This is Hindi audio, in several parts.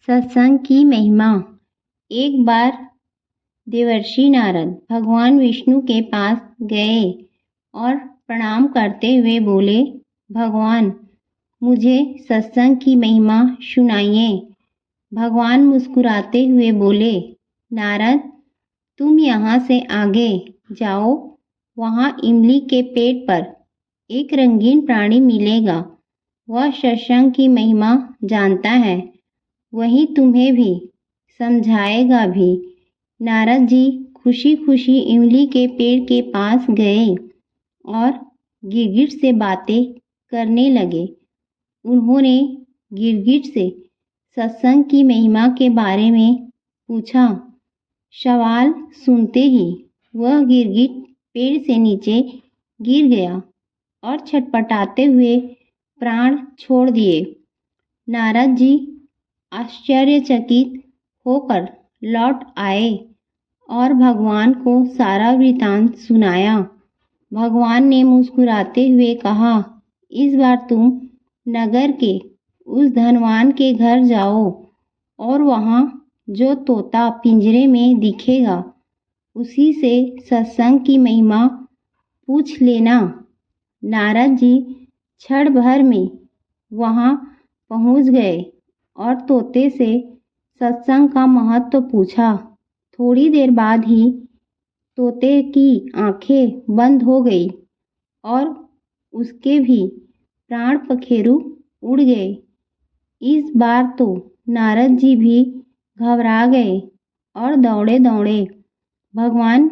सत्संग की महिमा। एक बार देवर्षि नारद भगवान विष्णु के पास गए और प्रणाम करते हुए बोले, भगवान मुझे सत्संग की महिमा सुनाइए। भगवान मुस्कुराते हुए बोले, नारद तुम यहाँ से आगे जाओ, वहाँ इमली के पेड़ पर एक रंगीन प्राणी मिलेगा। वह सत्संग की महिमा जानता है, वही तुम्हें भी समझाएगा भी। नारद जी खुशी खुशी इमली के पेड़ के पास गए और गिरगिट से बातें करने लगे। उन्होंने गिरगिट से सत्संग की महिमा के बारे में पूछा। सवाल सुनते ही वह गिरगिट पेड़ से नीचे गिर गया और छटपटाते हुए प्राण छोड़ दिए। नारद जी आश्चर्यचकित होकर लौट आए और भगवान को सारा वृतांत सुनाया। भगवान ने मुस्कुराते हुए कहा, इस बार तुम नगर के उस धनवान के घर जाओ और वहाँ जो तोता पिंजरे में दिखेगा उसी से सत्संग की महिमा पूछ लेना। नारद जी क्षण भर में वहाँ पहुँच गए और तोते से सत्संग का महत्व पूछा। थोड़ी देर बाद ही तोते की आंखें बंद हो गई और उसके भी प्राण पखेरु उड़ गए। इस बार तो नारद जी भी घबरा गए और दौड़े दौड़े भगवान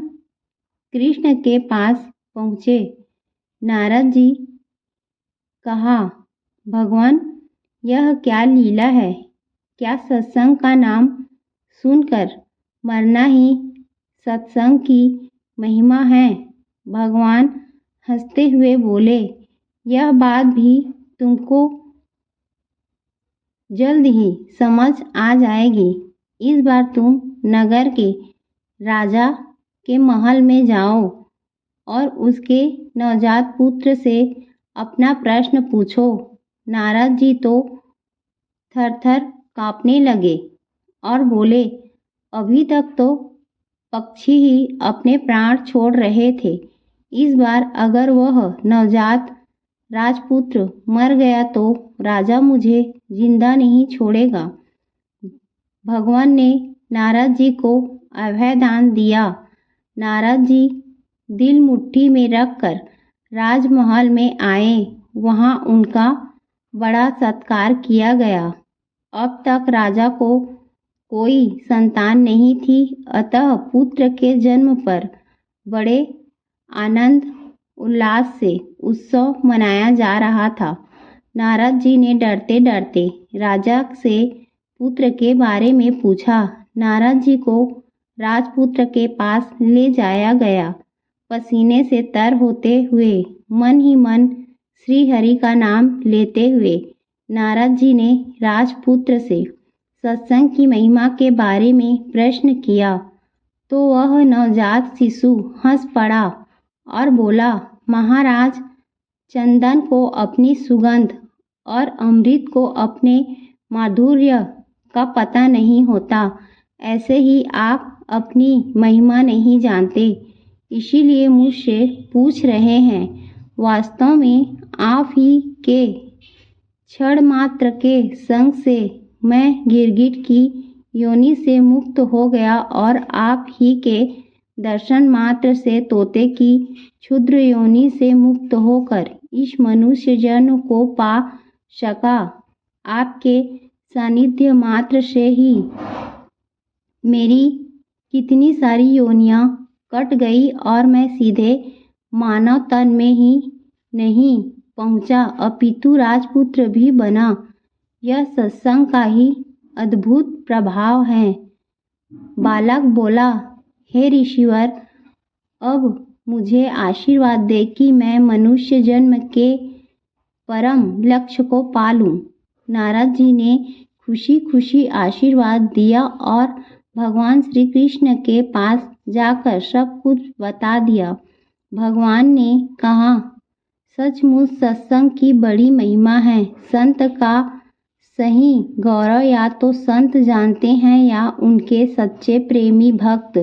कृष्ण के पास पहुँचे। नारद जी कहा, भगवान यह क्या लीला है? क्या सत्संग का नाम सुनकर मरना ही सत्संग की महिमा है? भगवान हंसते हुए बोले, यह बात भी तुमको जल्द ही समझ आ जाएगी। इस बार तुम नगर के राजा के महल में जाओ और उसके नवजात पुत्र से अपना प्रश्न पूछो। नारद जी तो थर-थर कांपने लगे और बोले, अभी तक तो पक्षी ही अपने प्राण छोड़ रहे थे, इस बार अगर वह नवजात राजपुत्र मर गया तो राजा मुझे जिंदा नहीं छोड़ेगा। भगवान ने नारद जी को अभयदान दिया। नारद जी दिल मुट्ठी में रखकर राजमहल में आए। वहाँ उनका बड़ा सत्कार किया गया। अब तक राजा को कोई संतान नहीं थी, अतः पुत्र के जन्म पर बड़े आनंद उल्लास से उत्सव मनाया जा रहा था। नारद जी ने डरते डरते राजा से पुत्र के बारे में पूछा। नारद जी को राजपुत्र के पास ले जाया गया। पसीने से तर होते हुए मन ही मन श्री हरि का नाम लेते हुए नारद जी ने राजपुत्र से सत्संग की महिमा के बारे में प्रश्न किया तो वह नवजात शिशु हंस पड़ा और बोला, महाराज चंदन को अपनी सुगंध और अमृत को अपने माधुर्य का पता नहीं होता, ऐसे ही आप अपनी महिमा नहीं जानते, इसीलिए मुझसे पूछ रहे हैं। वास्तव में आप ही के क्षण मात्र के संग से मैं गिरगिट की योनि से मुक्त हो गया और आप ही के दर्शन मात्र से तोते की क्षुद्र योनि से मुक्त होकर इस मनुष्य जन्म को पा सका। आपके सानिध्य मात्र से ही मेरी कितनी सारी योनियां कट गई और मैं सीधे मानव तन में ही नहीं पहुंचा, अपितु राजपुत्र भी बना। यह सत्संग का ही अद्भुत प्रभाव है। बालक बोला, हे ऋषिवर, अब मुझे आशीर्वाद दे कि मैं मनुष्य जन्म के परम लक्ष्य को पा लूं। नारद जी ने खुशी खुशी आशीर्वाद दिया और भगवान श्री कृष्ण के पास जाकर सब कुछ बता दिया। भगवान ने कहा, सचमुच सत्संग की बड़ी महिमा है। संत का सही गौरव या तो संत जानते हैं या उनके सच्चे प्रेमी भक्त।